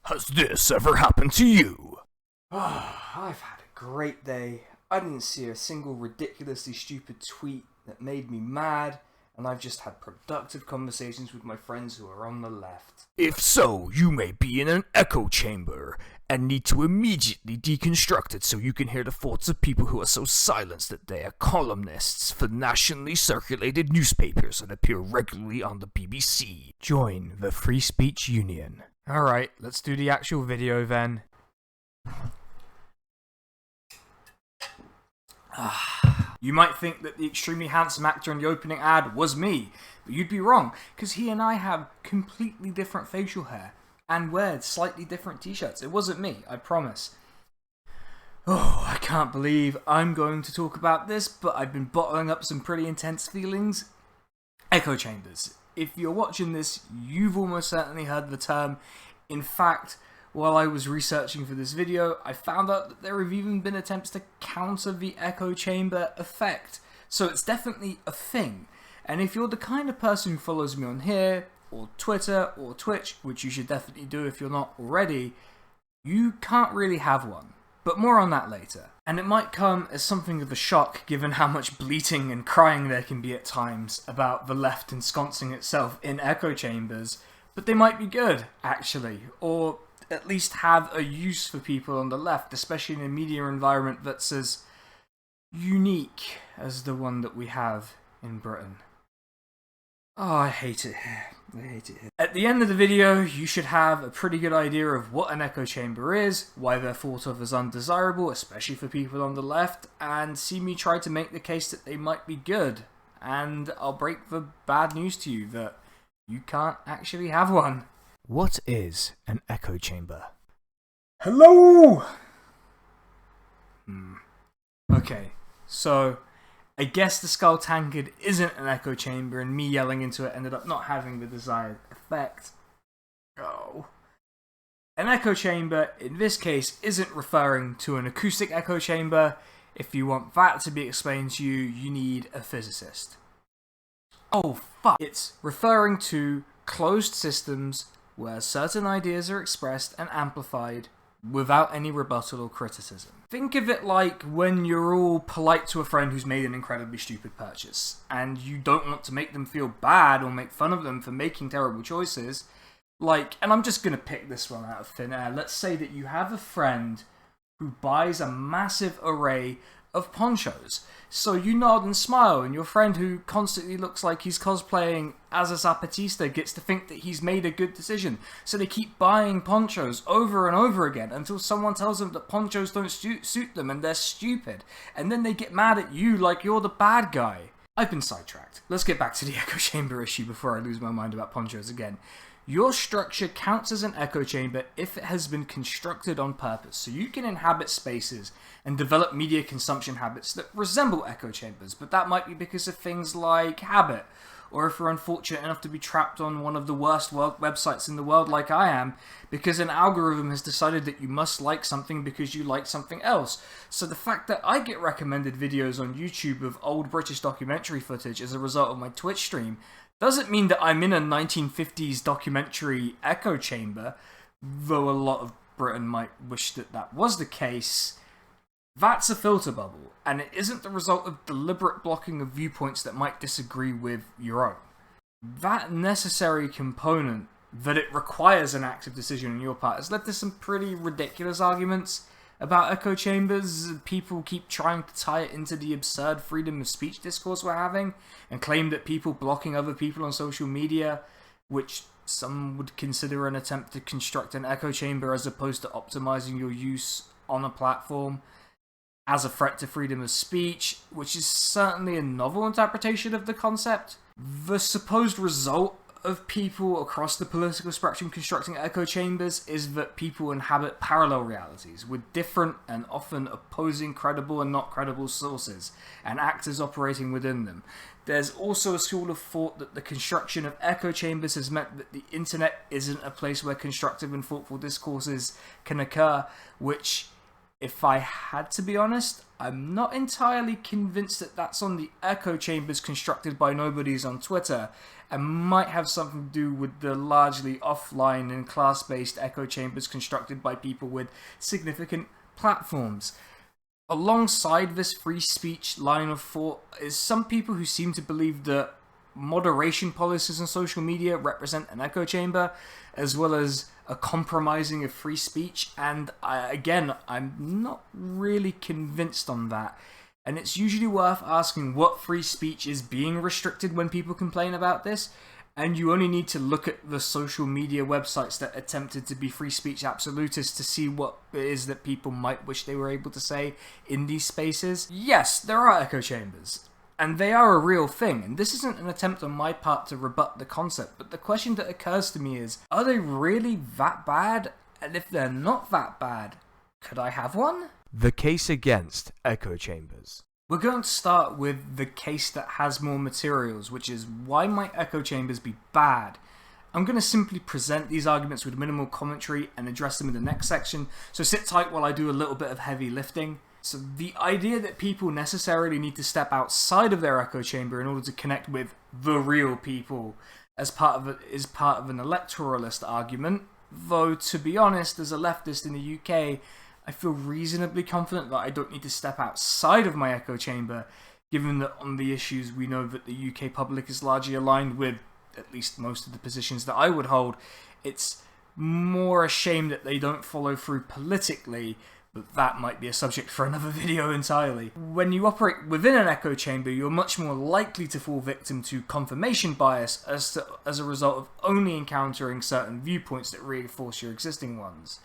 Has this ever happened to you? I've had a great day. I didn't see a single ridiculously stupid tweet that made me mad, and I've just had productive conversations with my friends who are on the left. If so, you may be in an echo chamber and need to immediately deconstruct it so you can hear the thoughts of people who are so silenced that they are columnists for nationally circulated newspapers and appear regularly on the BBC. Join the Free Speech Union. Alright, let's do the actual video then. You might think that the extremely handsome actor in the opening ad was me, but you'd be wrong, because he and I have completely different facial hair and wear slightly different t-shirts. It wasn't me, I promise. Oh, I can't believe I'm going to talk about this, but I've been bottling up some pretty intense feelings. Echo chambers. If you're watching this, you've almost certainly heard the term. In fact, while I was researching for this video, I found out that there have even been attempts to counter the echo chamber effect. So it's definitely a thing. And if you're the kind of person who follows me on here, or Twitter, or Twitch, which you should definitely do if you're not already, you can't really have one. But more on that later. And it might come as something of a shock given how much bleating and crying there can be at times about the left ensconcing itself in echo chambers, but they might be good, actually, or at least have a use for people on the left, especially in a media environment that's as unique as the one that we have in Britain. Oh, I hate it here. I hate it here. At the end of the video, you should have a pretty good idea of what an echo chamber is, why they're thought of as undesirable, especially for people on the left, and see me try to make the case that they might be good. And I'll break the bad news to you that you can't actually have one. What is an echo chamber? Hello! Okay, so I guess the skull tankard isn't an echo chamber, and me yelling into it ended up not having the desired effect. Oh. An echo chamber, in this case, isn't referring to an acoustic echo chamber. If you want that to be explained to you, you need a physicist. Oh, fuck. It's referring to closed systems where certain ideas are expressed and amplified without any rebuttal or criticism. Think of it like when you're all polite to a friend who's made an incredibly stupid purchase, and you don't want to make them feel bad or make fun of them for making terrible choices. Like, and I'm just gonna pick this one out of thin air. Let's say that you have a friend who buys a massive array of ponchos. So you nod and smile, and your friend who constantly looks like he's cosplaying as a Zapatista gets to think that he's made a good decision. So they keep buying ponchos over and over again until someone tells them that ponchos don't suit them and they're stupid. And then they get mad at you like you're the bad guy. I've been sidetracked. Let's get back to the echo chamber issue before I lose my mind about ponchos again. Your structure counts as an echo chamber if it has been constructed on purpose, so you can inhabit spaces and develop media consumption habits that resemble echo chambers, but that might be because of things like habit, or if you're unfortunate enough to be trapped on one of the worst websites in the world like I am, because an algorithm has decided that you must like something because you like something else. So the fact that I get recommended videos on YouTube of old British documentary footage as a result of my Twitch stream doesn't mean that I'm in a 1950s documentary echo chamber, though a lot of Britain might wish that that was the case. That's a filter bubble, and it isn't the result of deliberate blocking of viewpoints that might disagree with your own. That necessary component, that it requires an active decision on your part, has led to some pretty ridiculous arguments about echo chambers. People keep trying to tie it into the absurd freedom of speech discourse we're having, and claim that people blocking other people on social media, which some would consider an attempt to construct an echo chamber as opposed to optimizing your use on a platform, as a threat to freedom of speech, which is certainly a novel interpretation of the concept. The supposed result of people across the political spectrum constructing echo chambers is that people inhabit parallel realities with different and often opposing credible and not credible sources and actors operating within them. There's also a school of thought that the construction of echo chambers has meant that the internet isn't a place where constructive and thoughtful discourses can occur, which If I had to be honest, I'm not entirely convinced that that's on the echo chambers constructed by nobodies on Twitter, and might have something to do with the largely offline and class-based echo chambers constructed by people with significant platforms. Alongside this free speech line of thought is some people who seem to believe that moderation policies on social media represent an echo chamber, as well as a compromising of free speech, and I'm not really convinced on that. And it's usually worth asking what free speech is being restricted when people complain about this, and you only need to look at the social media websites that attempted to be free speech absolutists to see what it is that people might wish they were able to say in these spaces. Yes, there are echo chambers, and they are a real thing, and this isn't an attempt on my part to rebut the concept, but the question that occurs to me is, are they really that bad? And if they're not that bad, could I have one? The case against echo chambers. We're going to start with the case that has more materials, which is why might echo chambers be bad? I'm going to simply present these arguments with minimal commentary and address them in the next section, so sit tight while I do a little bit of heavy lifting. So the idea that people necessarily need to step outside of their echo chamber in order to connect with the real people is part of an electoralist argument, though to be honest, as a leftist in the UK, I feel reasonably confident that I don't need to step outside of my echo chamber, given that on the issues we know that the UK public is largely aligned with, at least most of the positions that I would hold. It's more a shame that they don't follow through politically, but that might be a subject for another video entirely. When you operate within an echo chamber, you're much more likely to fall victim to confirmation bias as a result of only encountering certain viewpoints that reinforce your existing ones,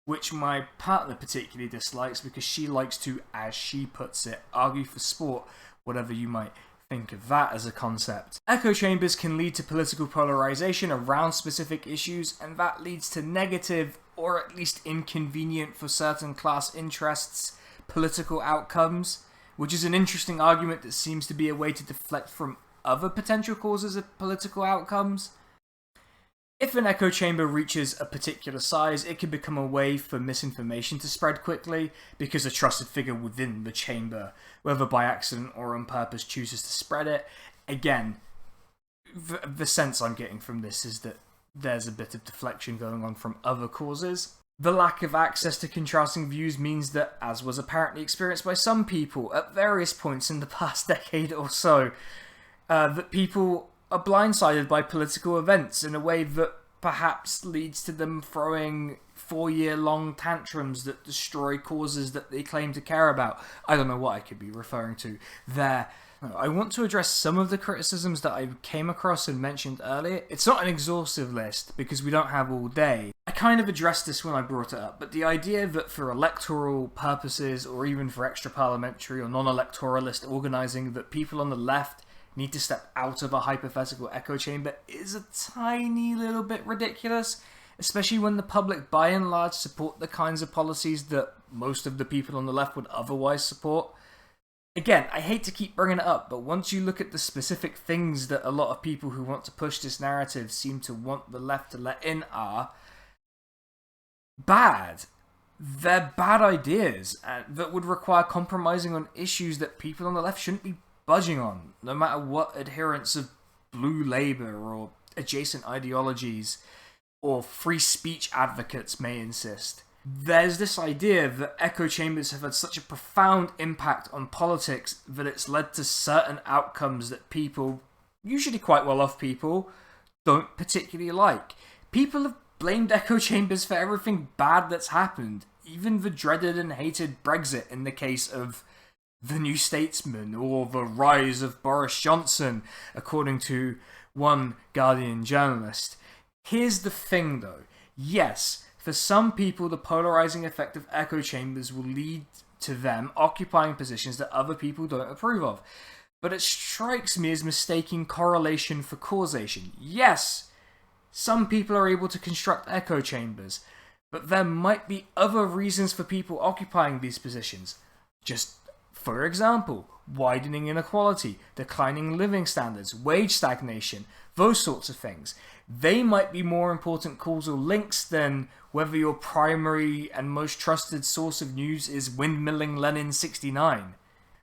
which my partner particularly dislikes because she likes to, as she puts it, argue for sport, whatever you might think of that as a concept. Echo chambers can lead to political polarization around specific issues, and that leads to negative, or at least inconvenient for certain class interests, political outcomes, which is an interesting argument that seems to be a way to deflect from other potential causes of political outcomes. If an echo chamber reaches a particular size, it can become a way for misinformation to spread quickly, because a trusted figure within the chamber, whether by accident or on purpose, chooses to spread it. Again, the sense I'm getting from this is that there's a bit of deflection going on from other causes. The lack of access to contrasting views means that, as was apparently experienced by some people at various points in the past decade or so, that people are blindsided by political events in a way that perhaps leads to them throwing 4-year-long tantrums that destroy causes that they claim to care about. I don't know what I could be referring to there. I want to address some of the criticisms that I came across and mentioned earlier. It's not an exhaustive list because we don't have all day. I kind of addressed this when I brought it up, but the idea that for electoral purposes or even for extra parliamentary or non-electoralist organising that people on the left need to step out of a hypothetical echo chamber is a tiny little bit ridiculous, especially when the public by and large support the kinds of policies that most of the people on the left would otherwise support. Again, I hate to keep bringing it up, but once you look at the specific things that a lot of people who want to push this narrative seem to want the left to let in are bad. They're bad ideas that would require compromising on issues that people on the left shouldn't be budging on, no matter what adherents of blue Labour or adjacent ideologies or free speech advocates may insist. There's this idea that echo chambers have had such a profound impact on politics that it's led to certain outcomes that people, usually quite well-off people, don't particularly like. People have blamed echo chambers for everything bad that's happened, even the dreaded and hated Brexit in the case of The New Statesman, or the rise of Boris Johnson, according to one Guardian journalist. Here's the thing though. Yes, for some people the polarizing effect of echo chambers will lead to them occupying positions that other people don't approve of. But it strikes me as mistaking correlation for causation. Yes, some people are able to construct echo chambers, but there might be other reasons for people occupying these positions. Just for example, widening inequality, declining living standards, wage stagnation, those sorts of things. They might be more important causal links than whether your primary and most trusted source of news is Windmilling Lenin 69.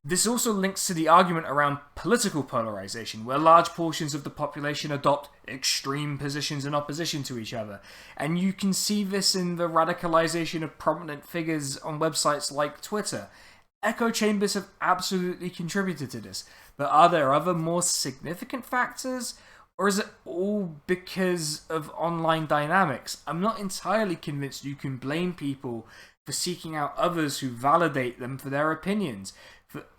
This also links to the argument around political polarization, where large portions of the population adopt extreme positions in opposition to each other. And you can see this in the radicalization of prominent figures on websites like Twitter. Echo chambers have absolutely contributed to this, but are there other more significant factors? Or is it all because of online dynamics? I'm not entirely convinced you can blame people for seeking out others who validate them for their opinions.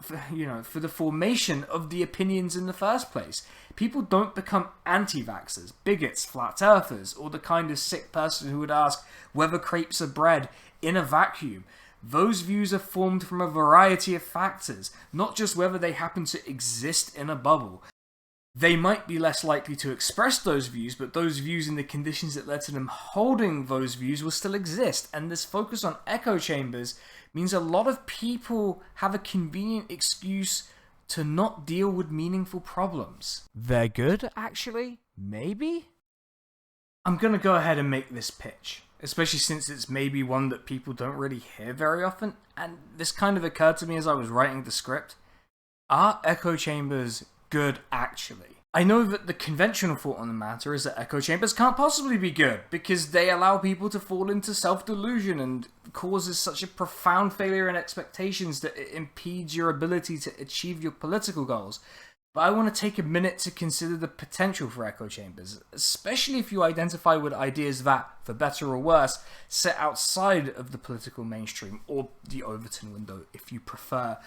For the formation of the opinions in the first place. People don't become anti-vaxxers, bigots, flat earthers, or the kind of sick person who would ask whether crepes are bread in a vacuum. Those views are formed from a variety of factors, not just whether they happen to exist in a bubble. They might be less likely to express those views, but those views and the conditions that led to them holding those views will still exist, and this focus on echo chambers means a lot of people have a convenient excuse to not deal with meaningful problems. They're good, actually? Maybe? I'm gonna go ahead and make this pitch, especially since it's maybe one that people don't really hear very often, and this kind of occurred to me as I was writing the script. Are echo chambers good, actually? I know that the conventional thought on the matter is that echo chambers can't possibly be good, because they allow people to fall into self-delusion and causes such a profound failure in expectations that it impedes your ability to achieve your political goals. But I want to take a minute to consider the potential for echo chambers, especially if you identify with ideas that, for better or worse, sit outside of the political mainstream, or the Overton window if you prefer,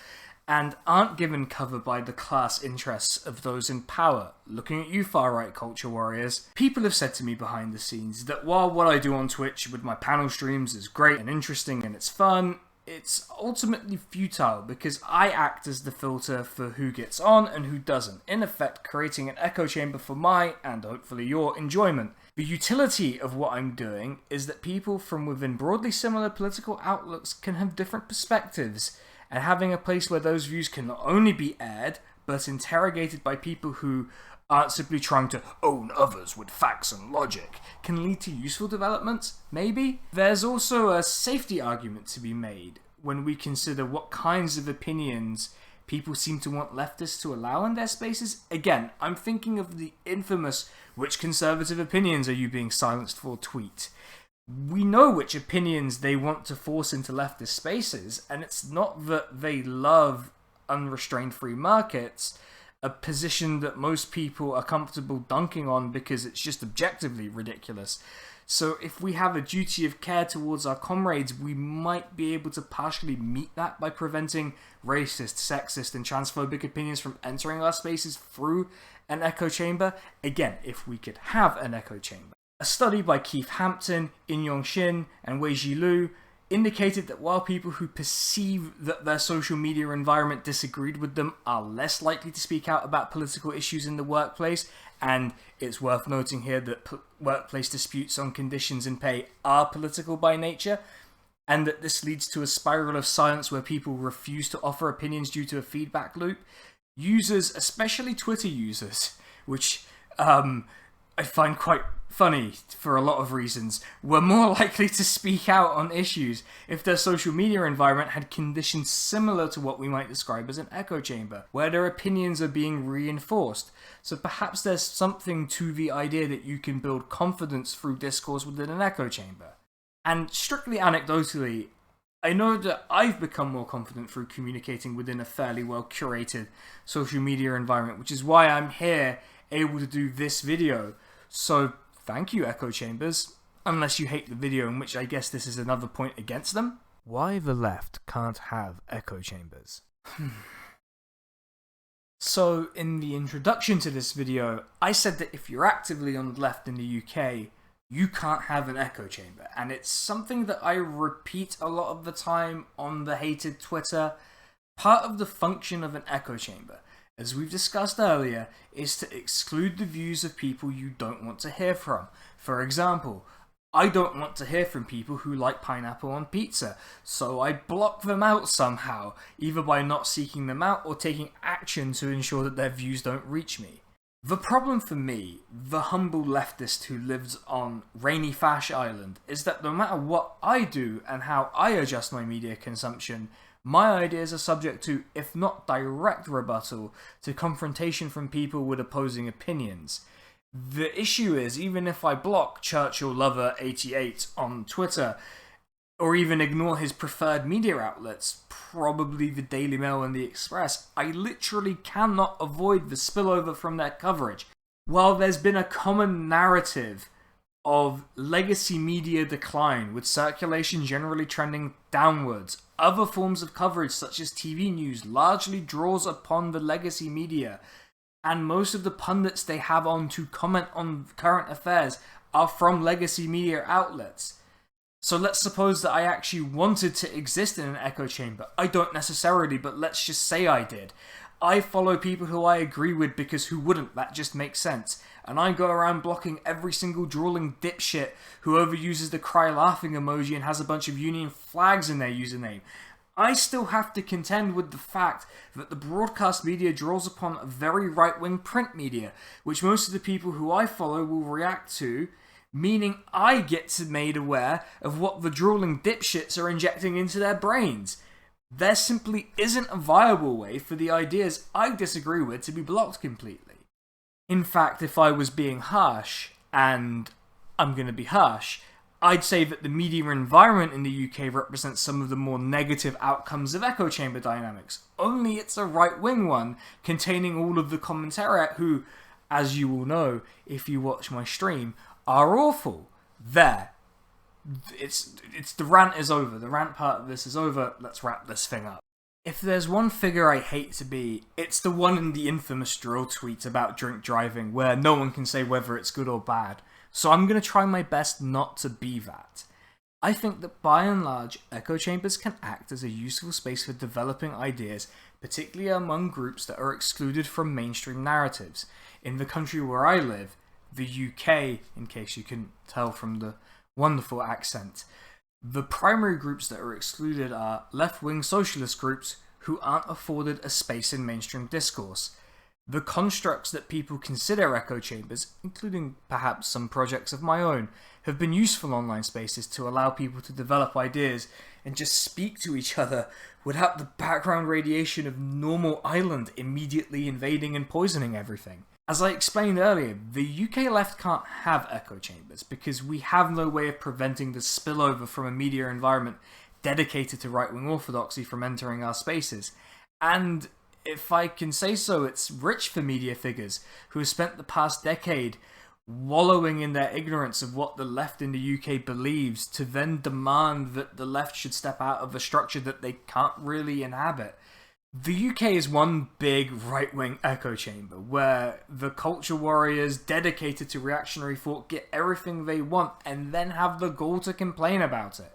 and aren't given cover by the class interests of those in power. Looking at you, far-right culture warriors, people have said to me behind the scenes that while what I do on Twitch with my panel streams is great and interesting and it's fun, it's ultimately futile because I act as the filter for who gets on and who doesn't, in effect creating an echo chamber for my, and hopefully your, enjoyment. The utility of what I'm doing is that people from within broadly similar political outlooks can have different perspectives, and having a place where those views can not only be aired, but interrogated by people who aren't simply trying to own others with facts and logic, can lead to useful developments, maybe? There's also a safety argument to be made when we consider what kinds of opinions people seem to want leftists to allow in their spaces. Again, I'm thinking of the infamous "which conservative opinions are you being silenced for" tweet. We know which opinions they want to force into leftist spaces, and it's not that they love unrestrained free markets, a position that most people are comfortable dunking on because it's just objectively ridiculous. So if we have a duty of care towards our comrades, we might be able to partially meet that by preventing racist, sexist, and transphobic opinions from entering our spaces through an echo chamber. Again, if we could have an echo chamber. A study by Keith Hampton, In-Yong Shin, and Wei-Ji Lu indicated that while people who perceive that their social media environment disagreed with them are less likely to speak out about political issues in the workplace, and it's worth noting here that workplace disputes on conditions and pay are political by nature, and that this leads to a spiral of silence where people refuse to offer opinions due to a feedback loop, users, especially Twitter users, which I find quite funny for a lot of reasons, were more likely to speak out on issues if their social media environment had conditions similar to what we might describe as an echo chamber, where their opinions are being reinforced. So perhaps there's something to the idea that you can build confidence through discourse within an echo chamber. And strictly anecdotally, I know that I've become more confident through communicating within a fairly well curated social media environment, which is why I'm here able to do this video. So thank you, echo chambers. Unless you hate the video, in which I guess this is another point against them. Why the left can't have echo chambers? So, in the introduction to this video, I said that if you're actively on the left in the UK, you can't have an echo chamber. And it's something that I repeat a lot of the time on the hated Twitter. Part of the function of an echo chamber, as we've discussed earlier, is to exclude the views of people you don't want to hear from. For example, I don't want to hear from people who like pineapple on pizza, so I block them out somehow, either by not seeking them out or taking action to ensure that their views don't reach me. The problem for me, the humble leftist who lives on rainy Fash Island, is that no matter what I do and how I adjust my media consumption, my ideas are subject to, if not direct rebuttal, to confrontation from people with opposing opinions. The issue is, even if I block Churchill Lover 88 on Twitter, or even ignore his preferred media outlets, probably the Daily Mail and the Express, I literally cannot avoid the spillover from their coverage. While there's been a common narrative of legacy media decline, with circulation generally trending downwards, other forms of coverage such as TV news largely draws upon the legacy media, and most of the pundits they have on to comment on current affairs are from legacy media outlets. So let's suppose that I actually wanted to exist in an echo chamber. I don't necessarily, but let's just say I did. I follow people who I agree with because who wouldn't? That just makes sense. And I go around blocking every single drooling dipshit who overuses the cry laughing emoji and has a bunch of Union flags in their username. I still have to contend with the fact that the broadcast media draws upon a very right-wing print media, which most of the people who I follow will react to, meaning I get to made aware of what the drooling dipshits are injecting into their brains. There simply isn't a viable way for the ideas I disagree with to be blocked completely. In fact, if I was being harsh, and I'm going to be harsh, I'd say that the media environment in the UK represents some of the more negative outcomes of echo chamber dynamics. Only it's a right-wing one, containing all of the commentariat who, as you will know if you watch my stream, are awful. There. It's the rant is over. The rant part of this is over. Let's wrap this thing up. If there's one figure I hate to be, it's the one in the infamous drill tweet about drink driving, where no one can say whether it's good or bad. So I'm going to try my best not to be that. I think that by and large, echo chambers can act as a useful space for developing ideas, particularly among groups that are excluded from mainstream narratives. In the country where I live, the UK, in case you can tell from the wonderful accent, the primary groups that are excluded are left-wing socialist groups who aren't afforded a space in mainstream discourse. The constructs that people consider echo chambers, including perhaps some projects of my own, have been useful online spaces to allow people to develop ideas and just speak to each other without the background radiation of normal island immediately invading and poisoning everything. As I explained earlier, the UK left can't have echo chambers because we have no way of preventing the spillover from a media environment dedicated to right-wing orthodoxy from entering our spaces. And if I can say so, it's rich for media figures who have spent the past decade wallowing in their ignorance of what the left in the UK believes to then demand that the left should step out of a structure that they can't really inhabit. The UK is one big right-wing echo chamber where the culture warriors dedicated to reactionary thought get everything they want and then have the gall to complain about it.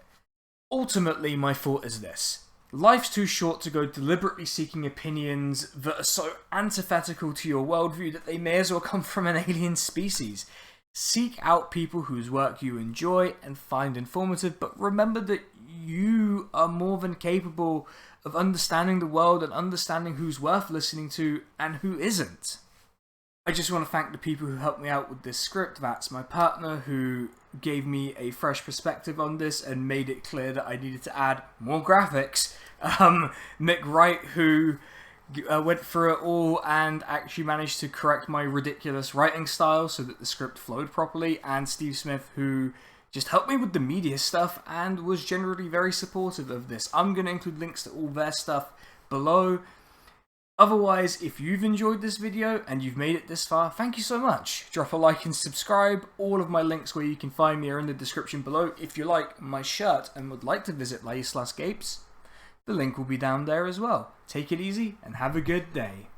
Ultimately, my thought is this. Life's too short to go deliberately seeking opinions that are so antithetical to your worldview that they may as well come from an alien species. Seek out people whose work you enjoy and find informative, but remember that you are more than capable of understanding the world and understanding who's worth listening to and who isn't. I just want to thank the people who helped me out with this script. That's my partner who gave me a fresh perspective on this and made it clear that I needed to add more graphics. Nick Wright, who went through it all and actually managed to correct my ridiculous writing style so that the script flowed properly, and Steve Smith, who just helped me with the media stuff and was generally very supportive of this. I'm going to include links to all their stuff below. Otherwise, if you've enjoyed this video and you've made it this far, thank you so much. Drop a like and subscribe. All of my links where you can find me are in the description below. If you like my shirt and would like to visit La Islas Gapes, the link will be down there as well. Take it easy and have a good day.